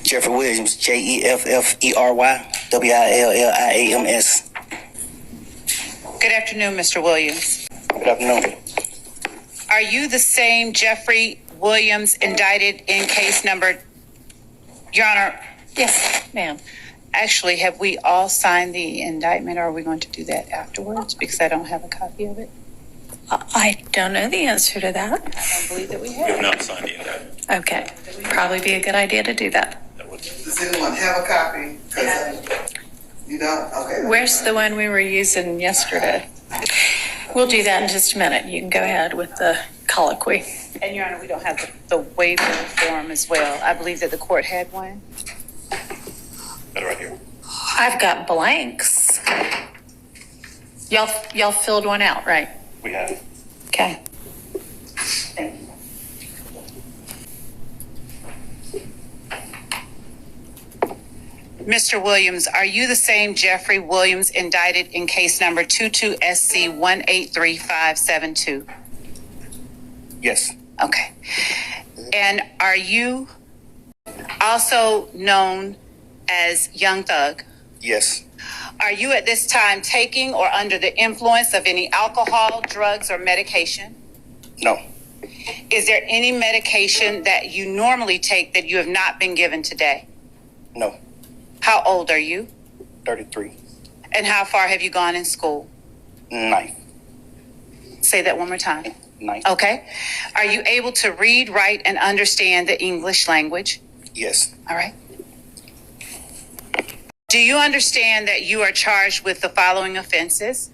Jeffrey Williams, JEFFERY WILLIAMS. Good afternoon, Mr. Williams. Good afternoon. Are you the same Jeffrey Williams indicted in case number? Your Honor. Yes, ma'am. Actually, have we all signed the indictment, or are we going to do that afterwards? Because I don't have a copy of it. I don't know the answer to that. I don't believe that we We have. have not signed the indictment. Okay, probably be a good idea to do that. Does anyone have a copy? You don't? Okay. Where's the one we were using yesterday? We'll do that in just a minute. You can go ahead with the colloquy. And Your Honor, we don't have the waiver form as well. I believe that the court had one. Got it right here. I've got blanks. Y'all filled one out, right? We have. Okay. Thank you. Mr. Williams, are you the same Jeffrey Williams indicted in case number 22SC183572? Yes. Okay. And are you also known as Young Thug? Yes. Are you at this time taking or under the influence of any alcohol, drugs, or medication? No. Is there any medication that you normally take that you have not been given today? No. How old are you? 33. And how far have you gone in school? 9. Say that one more time. 9. Okay. Are you able to read, write, and understand the English language? Yes. All right. Do you understand that you are charged with the following offenses?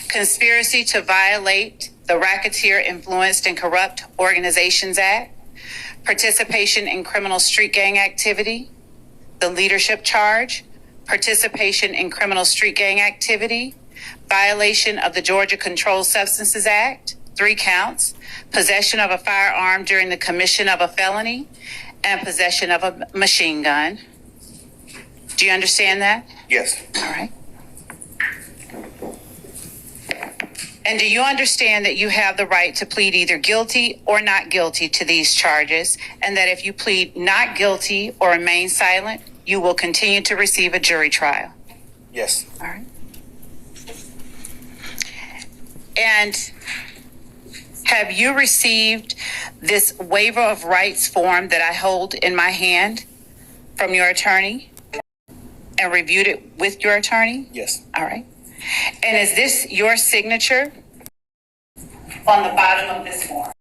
Conspiracy to violate the Racketeer Influenced and Corrupt Organizations Act, participation in criminal street gang activity, the leadership charge, participation in criminal street gang activity, violation of the Georgia Controlled Substances Act, 3 counts, possession of a firearm during the commission of a felony, and possession of a machine gun. Do you understand that? Yes. All right. And do you understand that you have the right to plead either guilty or not guilty to these charges, and that if you plead not guilty or remain silent, you will continue to receive a jury trial? Yes. All right. And have you received this waiver of rights form that I hold in my hand from your attorney and reviewed it with your attorney? Yes. All right. And is this your signature on the bottom of this form?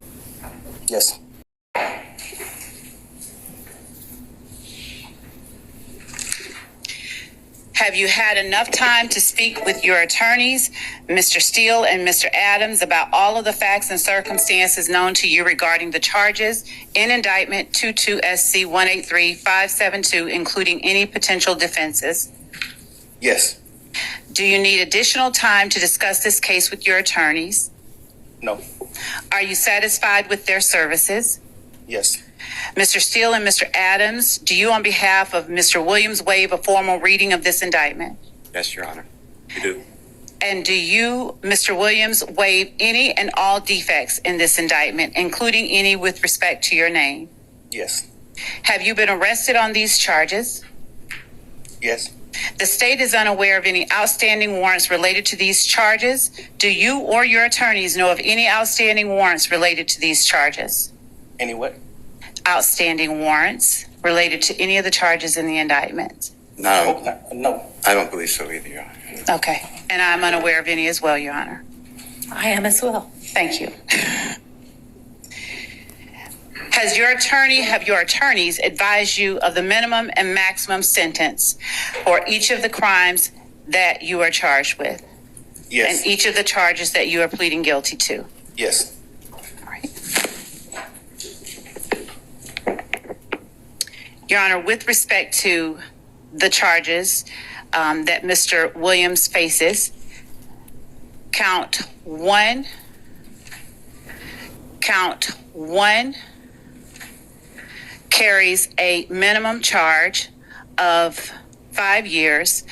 Yes. Have you had enough time to speak with your attorneys, Mr. Steele and Mr. Adams, about all of the facts and circumstances known to you regarding the charges in indictment 22SC183572, including any potential defenses? Yes. Do you need additional time to discuss this case with your attorneys? No. Are you satisfied with their services? Yes. Mr. Steele and Mr. Adams, do you on behalf of Mr. Williams waive a formal reading of this indictment? Yes, Your Honor. We do. And do you, Mr. Williams, waive any and all defects in this indictment, including any with respect to your name? Yes. Have you been arrested on these charges? Yes. The state is unaware of any outstanding warrants related to these charges. Do you or your attorneys know of any outstanding warrants related to these charges? Any what? Outstanding warrants related to any of the charges in the indictment? No, No. I don't believe so either, Your Honor. Okay. And I'm unaware of any as well, Your Honor. I am as well. Thank you. Have your attorneys advised you of the minimum and maximum sentence for each of the crimes that you are charged with? Yes. And each of the charges that you are pleading guilty to? Yes. All right. Your Honor, with respect to the charges that Mr. Williams faces, count one carries a minimum charge of 5 years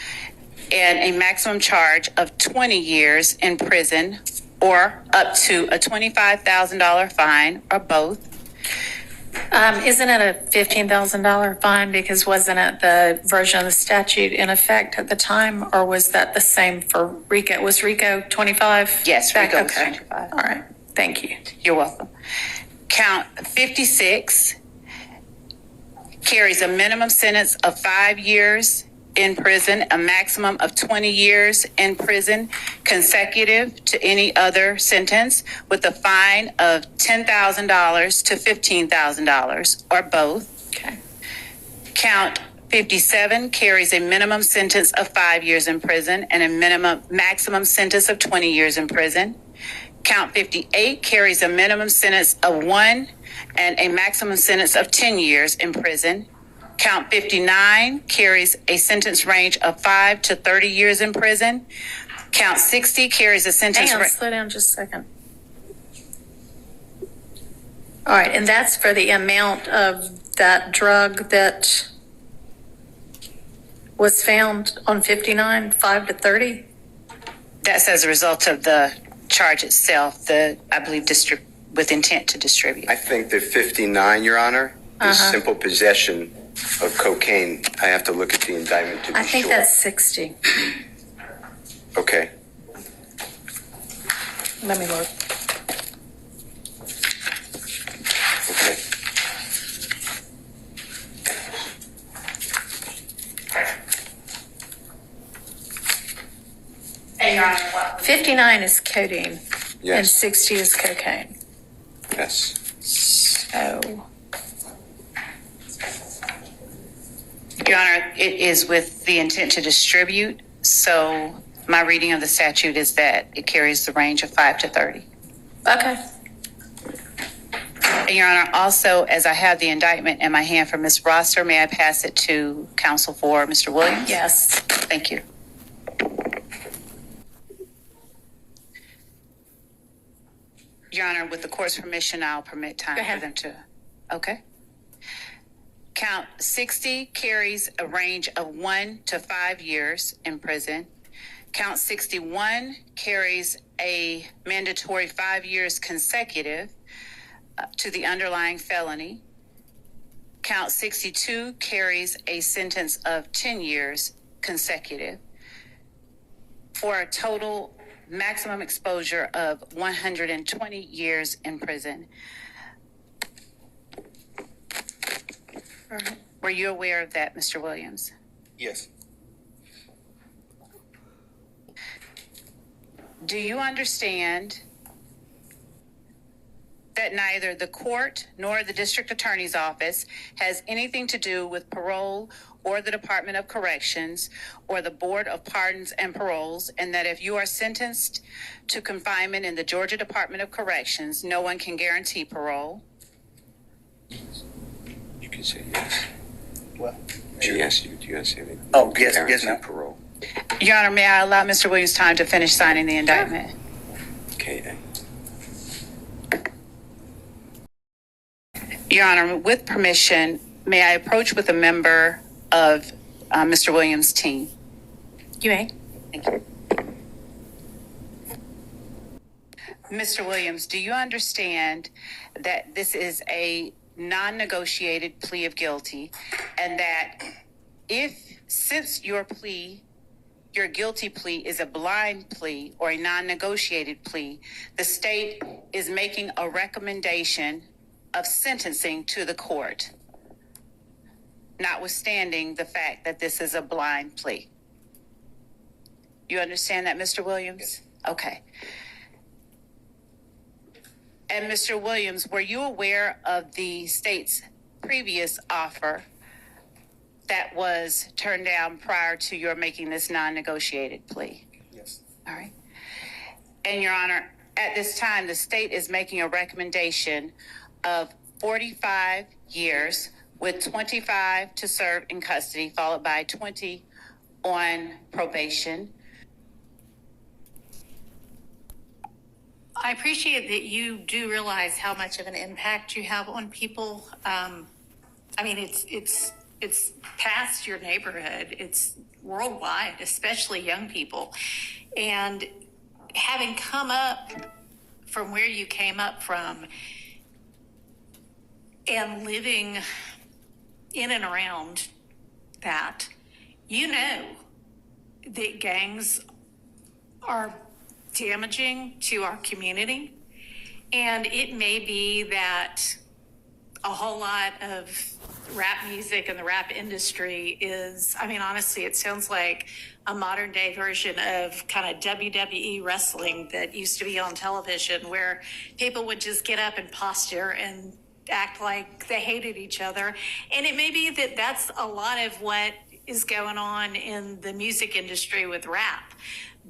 and a maximum charge of 20 years in prison or up to a $25,000 fine or both. Isn't it a $15,000 fine? Because wasn't it the version of the statute in effect at the time, or was that the same for RICO? Was RICO 25? Yes, RICO was Okay. 25. All right. Thank you. You're welcome. Count 56 carries a minimum sentence of 5 years in prison, a maximum of 20 years in prison, consecutive to any other sentence, with a fine of $10,000 to $15,000, or both. Okay. Count 57 carries a minimum sentence of 5 years in prison and a maximum sentence of 20 years in prison. Count 58 carries a minimum sentence of 1 and a maximum sentence of 10 years in prison. Count 59 carries a sentence range of 5 to 30 years in prison. Count 60 carries a sentence. Hang on, slow down just a second. All right, and that's for the amount of that drug that was found on 59, 5 to 30? That's as a result of the charge itself, I believe, with intent to distribute. I think that 59, Your Honor, is simple possession of cocaine. I have to look at the indictment to be sure. I think that's 60. Okay. Let me look. Okay. And Your Honor, what? 59 is codeine. And Yes. 60 is cocaine. Yes. So, Your Honor, it is with the intent to distribute. So my reading of the statute is that it carries the range of 5 to 30. okay. And Your Honor, also, as I have the indictment in my hand for Ms. Rosser, may I pass it to counsel for Mr. Williams? Yes. Thank you. Your Honor, with the court's permission, I'll permit time Go for ahead. them to. Okay. Count 60 carries a range of 1 to 5 years in prison. Count 61 carries a mandatory 5 years consecutive to the underlying felony. Count 62 carries a sentence of 10 years consecutive for a total maximum exposure of 120 years in prison. Were you aware of that, Mr. Williams? Yes. Do you understand that neither the court nor the district attorney's office has anything to do with parole or the Department of Corrections or the Board of Pardons and Paroles, and that if you are sentenced to confinement in the Georgia Department of Corrections, no one can guarantee parole? You can say yes. Well, She asked you, do you ask anything? Oh, yes, yes, Guarantee ma'am. Parole. Your Honor, may I allow Mr. Williams time to finish signing the indictment? KA. Your Honor, with permission, may I approach with a member of Mr. Williams' team? You may. Thank you. Mr. Williams, do you understand that this is a non-negotiated plea of guilty, and that since your guilty plea is a blind plea or a non-negotiated plea, the state is making a recommendation of sentencing to the court, notwithstanding the fact that this is a blind plea? You understand that, Mr. Williams? Okay. And Mr. Williams, were you aware of the state's previous offer that was turned down prior to your making this non-negotiated plea? Yes. All right. And Your Honor, at this time, the state is making a recommendation of 45 years with 25 to serve in custody, followed by 20 on probation. I appreciate that you do realize how much of an impact you have on people. I mean, it's past your neighborhood. It's worldwide, especially young people. And having come up from where you came up from, and living in and around that, you know that gangs are damaging to our community. And it may be that a whole lot of rap music and the rap industry is, I mean, honestly, it sounds like a modern day version of kind of WWE wrestling that used to be on television, where people would just get up and posture and act like they hated each other. And it may be that that's a lot of what is going on in the music industry with rap.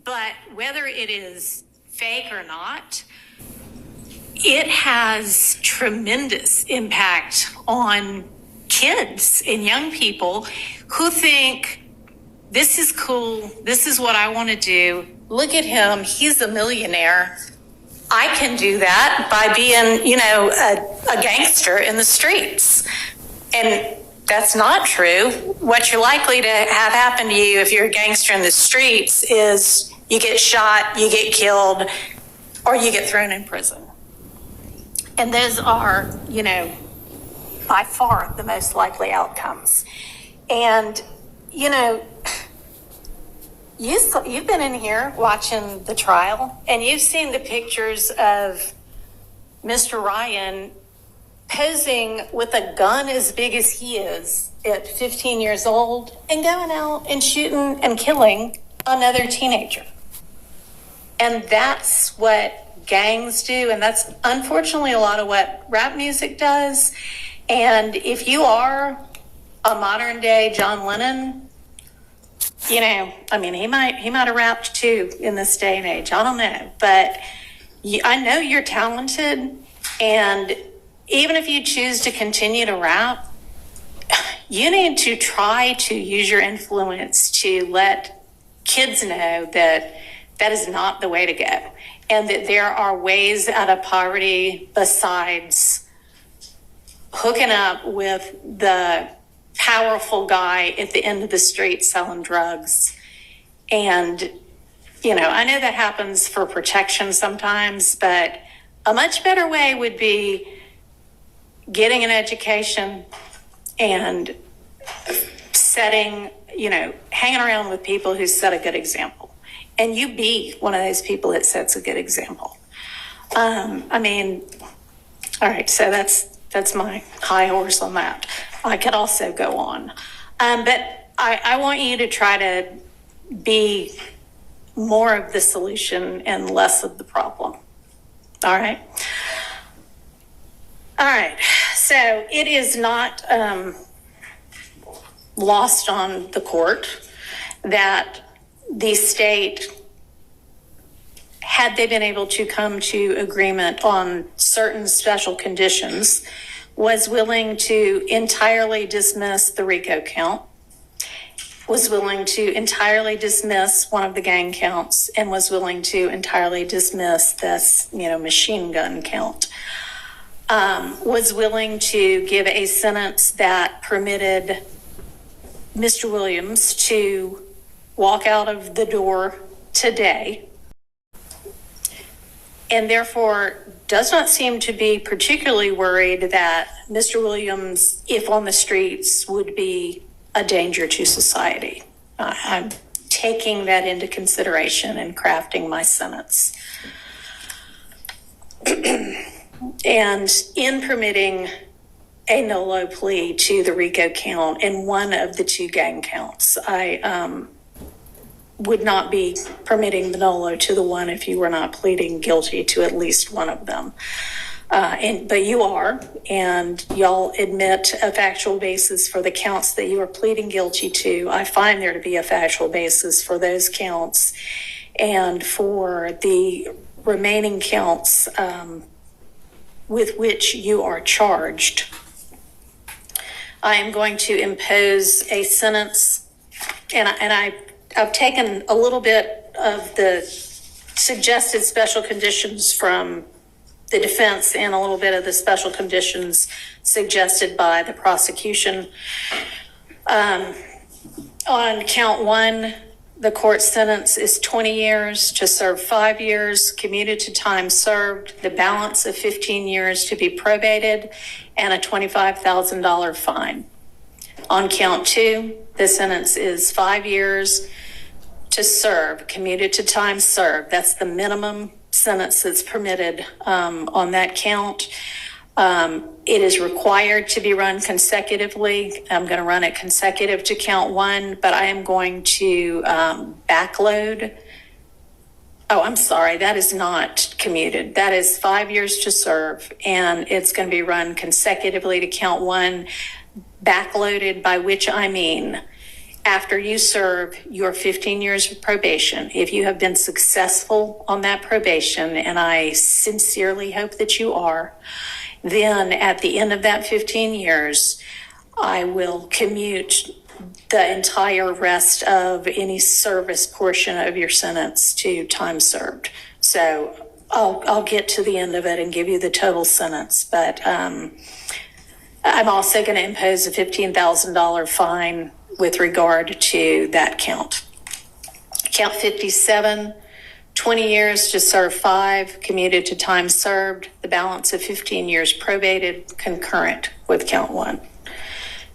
But whether it is fake or not, it has tremendous impact on kids and young people who think, this is cool, this is what I want to do. Look at him, he's a millionaire. I can do that by being, you know, a gangster in the streets. And that's not true. What you're likely to have happen to you if you're a gangster in the streets is you get shot, you get killed, or you get thrown in prison. And those are, you know, by far the most likely outcomes. And, you know, you've been in here watching the trial, and you've seen the pictures of Mr. Ryan posing with a gun as big as he is at 15 years old and going out and shooting and killing another teenager. And that's what gangs do, and that's unfortunately a lot of what rap music does. And if you are a modern day John Lennon, you know, I mean, he might have rapped too in this day and age. I don't know, but I know you're talented, and even if you choose to continue to rap, you need to try to use your influence to let kids know that that is not the way to go, and that there are ways out of poverty besides hooking up with the powerful guy at the end of the street selling drugs. And, you know, I know that happens for protection sometimes, but a much better way would be getting an education and setting, you know, hanging around with people who set a good example. And you be one of those people that sets a good example. I mean, all right, so that's my high horse on that. I could also go on. But I want you to try to be more of the solution and less of the problem. All right? All right. So it is not lost on the court that the state, had they been able to come to agreement on certain special conditions, was willing to entirely dismiss the RICO count, was willing to entirely dismiss one of the gang counts, and was willing to entirely dismiss this, you know, machine gun count. Was willing to give a sentence that permitted Mr. Williams to walk out of the door today, and therefore does not seem to be particularly worried that Mr. Williams, if on the streets, would be a danger to society. I'm taking that into consideration and crafting my sentence. And in permitting a no-low plea to the RICO count and one of the two gang counts, I would not be permitting the no-low to the one if you were not pleading guilty to at least one of them. But you are, and y'all admit a factual basis for the counts that you are pleading guilty to. I find there to be a factual basis for those counts, and for the remaining counts with which you are charged, I am going to impose a sentence, and I've taken a little bit of the suggested special conditions from the defense and a little bit of the special conditions suggested by the prosecution. On count one, the court sentence is 20 years to serve 5 years, commuted to time served, the balance of 15 years to be probated, and a $25,000 fine. On count 2, the sentence is 5 years to serve, commuted to time served. That's the minimum sentence that's permitted on that count. It is required to be run consecutively. I'm going to run it consecutive to count 1, but I am going to backload. Oh, I'm sorry. That is not commuted. That is 5 years to serve, and it's going to be run consecutively to count 1, backloaded, by which I mean after you serve your 15 years of probation, if you have been successful on that probation, and I sincerely hope that you are, then at the end of that 15 years, I will commute the entire rest of any service portion of your sentence to time served. So I'll get to the end of it and give you the total sentence, but I'm also going to impose a $15,000 fine with regard to that count. Count 57, 20 years to serve 5, commuted to time served, the balance of 15 years probated, concurrent with count 1.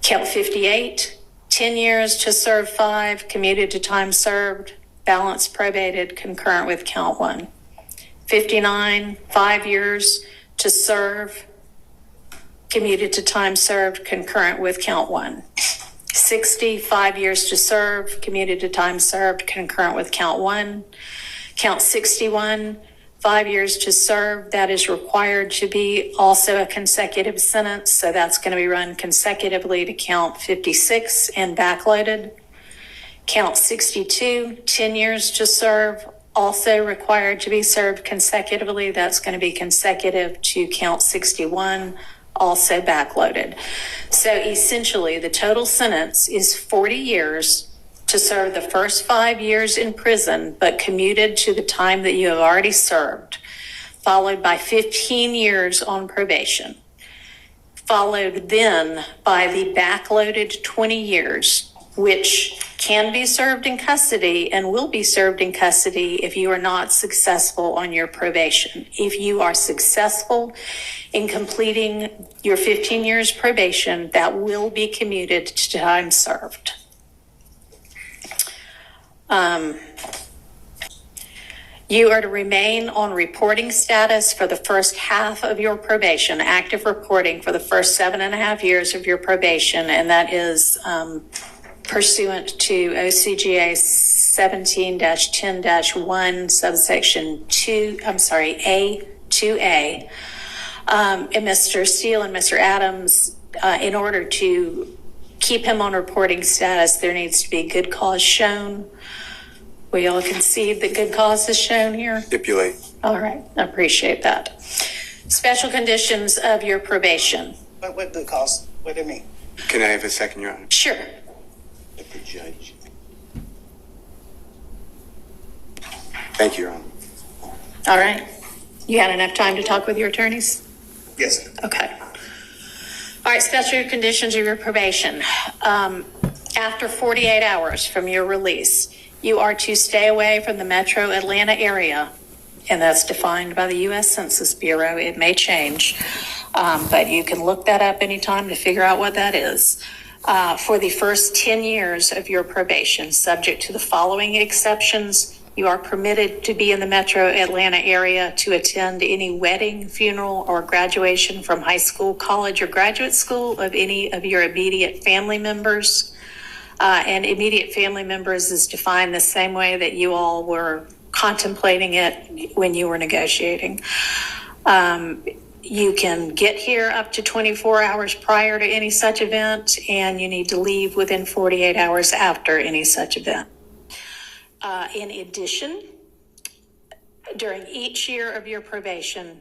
Count 58, 10 years to serve 5, commuted to time served, balance probated, concurrent with count 1. 59, 5 years to serve, commuted to time served, concurrent with count 1. 60, 5 years to serve, commuted to time served, concurrent with count 1. Count 61, 5 years to serve, that is required to be also a consecutive sentence, so that's going to be run consecutively to count 56 and backloaded. Count 62, 10 years to serve, also required to be served consecutively, that's going to be consecutive to count 61, also backloaded. So essentially, the total sentence is 40 years to serve the first 5 years in prison, but commuted to the time that you have already served, followed by 15 years on probation, followed then by the backloaded 20 years, which can be served in custody and will be served in custody if you are not successful on your probation. If you are successful in completing your 15 years probation, that will be commuted to time served. You are to remain on reporting status for the first half of your probation, active reporting for the first 7.5 years of your probation, and that is pursuant to OCGA 17-10-1, subsection 2, A2A. And Mr. Steele and Mr. Adams, in order to keep him on reporting status, there needs to be good cause shown. We all concede that good cause is shown here? Stipulate. All right, I appreciate that. Special conditions of your probation. What good cause? What do you mean? Can I have a second, Your Honor? Sure. Let the judge. Thank you, Your Honor. All right. You had enough time to talk with your attorneys? Yes, sir. Okay. All right, special conditions of your probation. After 48 hours from your release, you are to stay away from the metro Atlanta area, and that's defined by the U.S. Census Bureau. It may change, but you can look that up anytime to figure out what that is. For the first 10 years of your probation, subject to the following exceptions, you are permitted to be in the metro Atlanta area to attend any wedding, funeral, or graduation from high school, college, or graduate school of any of your immediate family members. And immediate family members is defined the same way that you all were contemplating it when you were negotiating. You can get here up to 24 hours prior to any such event, and you need to leave within 48 hours after any such event. In addition, during each year of your probation,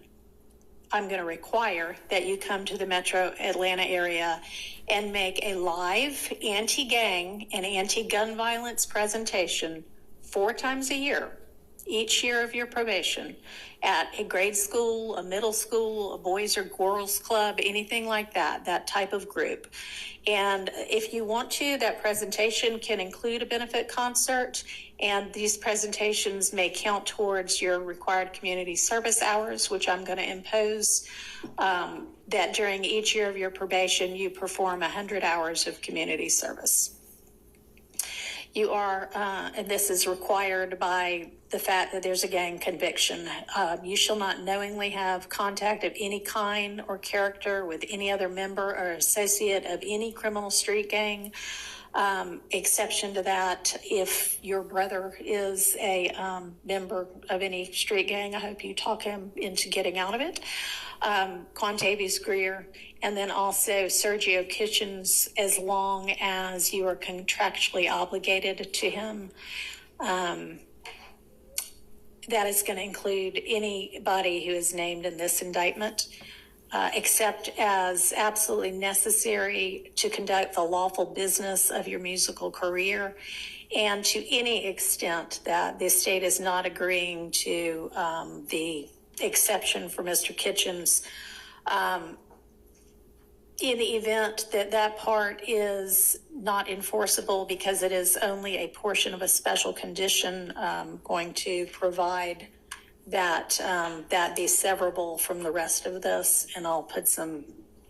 I'm going to require that you come to the metro Atlanta area and make a live anti-gang and anti-gun violence presentation 4 times a year each year of your probation at a grade school, a middle school, a boys or girls club, anything like that, that type of group. And if you want to, that presentation can include a benefit concert, and these presentations may count towards your required community service hours, which I'm going to impose, that during each year of your probation, you perform 100 hours of community service. You are, and this is required by the fact that there's a gang conviction. You shall not knowingly have contact of any kind or character with any other member or associate of any criminal street gang. Exception to that, if your brother is a member of any street gang, I hope you talk him into getting out of it. Quantavious Greer, and then also Sergio Kitchens, as long as you are contractually obligated to him. That is going to include anybody who is named in this indictment, except as absolutely necessary to conduct the lawful business of your musical career, and to any extent that the state is not agreeing to the exception for Mr. Kitchens. In the event that that part is not enforceable because it is only a portion of a special condition, going to provide that that be severable from the rest of this, and I'll put some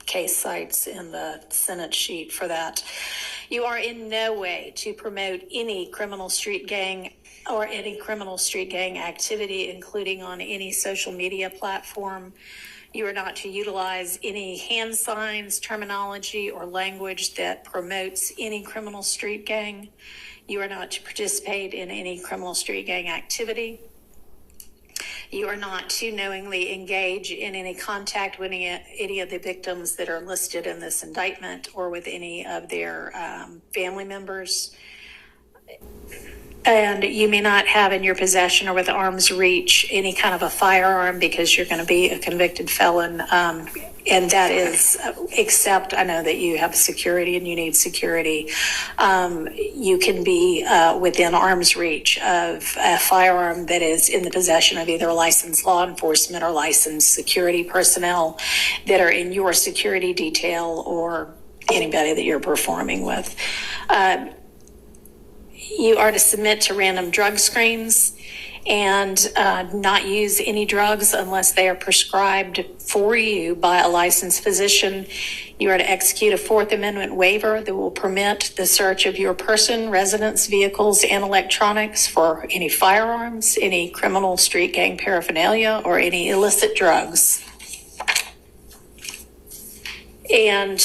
case sites in the Senate sheet for that. You are in no way to promote any criminal street gang or any criminal street gang activity, including on any social media platform. You are not to utilize any hand signs, terminology, or language that promotes any criminal street gang. You are not to participate in any criminal street gang activity. You are not to knowingly engage in any contact with any of the victims that are listed in this indictment or with any of their family members. And you may not have in your possession or with arm's reach any kind of a firearm, because you're going to be a convicted felon. And that is, except I know that you have security and you need security. You can be within arm's reach of a firearm that is in the possession of either licensed law enforcement or licensed security personnel that are in your security detail or anybody that you're performing with. You are to submit to random drug screens and not use any drugs unless they are prescribed for you by a licensed physician. You are to execute a Fourth Amendment waiver that will permit the search of your person, residence, vehicles, and electronics for any firearms, any criminal street gang paraphernalia, or any illicit drugs. And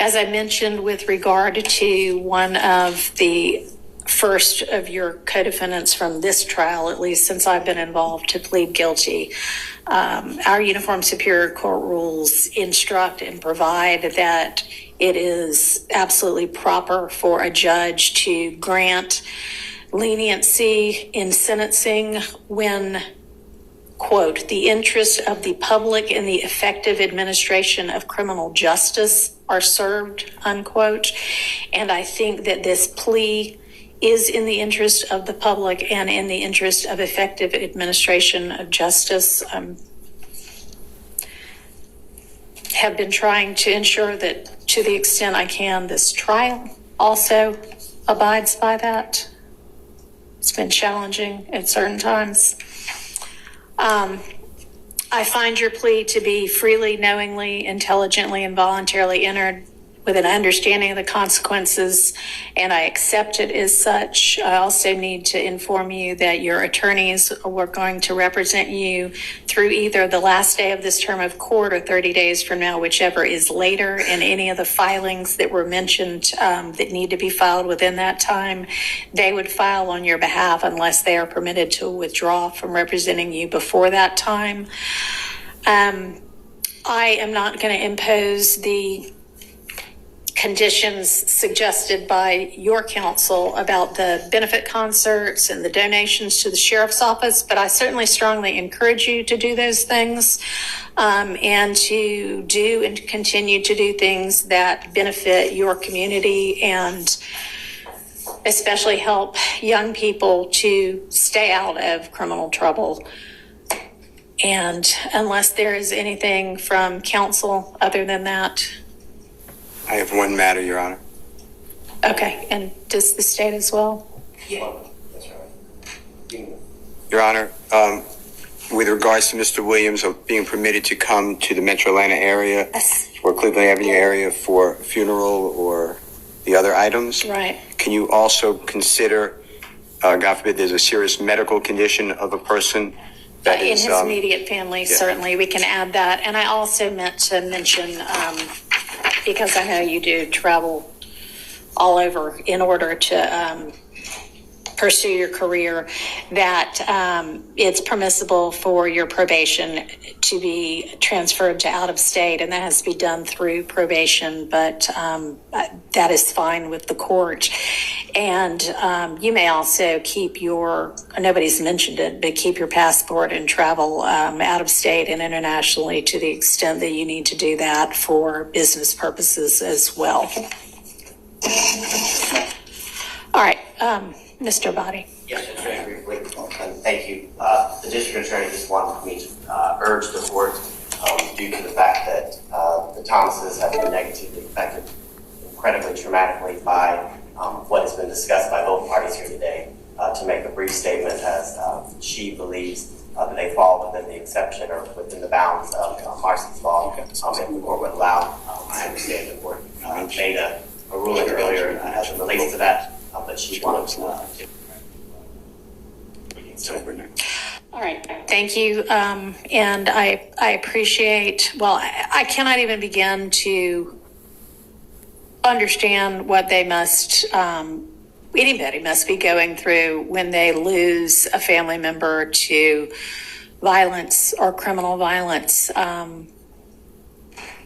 as I mentioned, with regard to one of the first of your co-defendants from this trial, at least since I've been involved, to plead guilty, our Uniform Superior Court rules instruct and provide that it is absolutely proper for a judge to grant leniency in sentencing when, quote, the interest of the public in the effective administration of criminal justice are served, unquote. And I think that this plea is in the interest of the public and in the interest of effective administration of justice. Have been trying to ensure that, to the extent I can, this trial also abides by that. It's been challenging at certain times. I find your plea to be freely, knowingly, intelligently, and voluntarily entered with an understanding of the consequences, and I accept it as such. I also need to inform you that your attorneys were going to represent you through either the last day of this term of court or 30 days from now, whichever is later, and any of the filings that were mentioned that need to be filed within that time, they would file on your behalf unless they are permitted to withdraw from representing you before that time. I am not going to impose the conditions suggested by your counsel about the benefit concerts and the donations to the sheriff's office, but I certainly strongly encourage you to do those things and to do and continue to do things that benefit your community and especially help young people to stay out of criminal trouble. And unless there is anything from council other than that, I have one matter, Your Honor. okay, and does the state as well? Your Honor, with regards to Mr. Williams being permitted to come to the Metro Atlanta area Yes. or Cleveland Avenue area for funeral or the other items, Right. can you also consider, God forbid, there's a serious medical condition of a person that In is, his immediate family, yeah. certainly, we can add that. And I also meant to mention, because I know you do travel all over in order to pursue your career, that it's permissible for your probation to be transferred to out of state, and that has to be done through probation, but that is fine with the court. And you may also keep your, nobody's mentioned it, but keep your passport and travel out of state and internationally to the extent that you need to do that for business purposes as well. All right, Mr. Body. Yes, very briefly, and thank you. The district attorney just wanted me to urge the court, due to the fact that the Thomases have been negatively affected incredibly traumatically by what has been discussed by both parties here today, to make a brief statement as she believes that they fall within the exception or within the bounds of Marcy's law. If the court would allow, I understand the court made a ruling earlier as it relates to that, but she wanted to. All right, thank you. And I appreciate, well, I cannot even begin to understand what they must, anybody must be going through when they lose a family member to violence or criminal violence.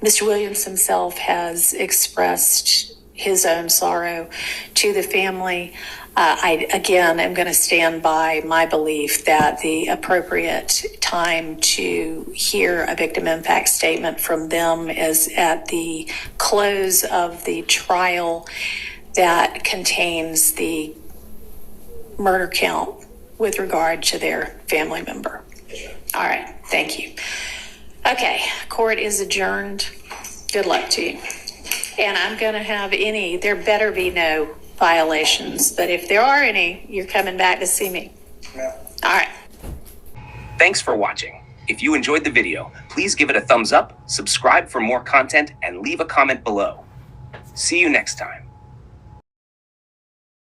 Mr. Williams himself has expressed his own sorrow to the family. I, again, am going to stand by my belief that the appropriate time to hear a victim impact statement from them is at the close of the trial that contains the murder count with regard to their family member. All right, thank you. Okay, court is adjourned. Good luck to you. And I'm going to have there better be no violations, but if there are any, you're coming back to see me. Yeah. All right. Thanks for watching. If you enjoyed the video, please give it a thumbs up, subscribe for more content, and leave a comment below. See you next time.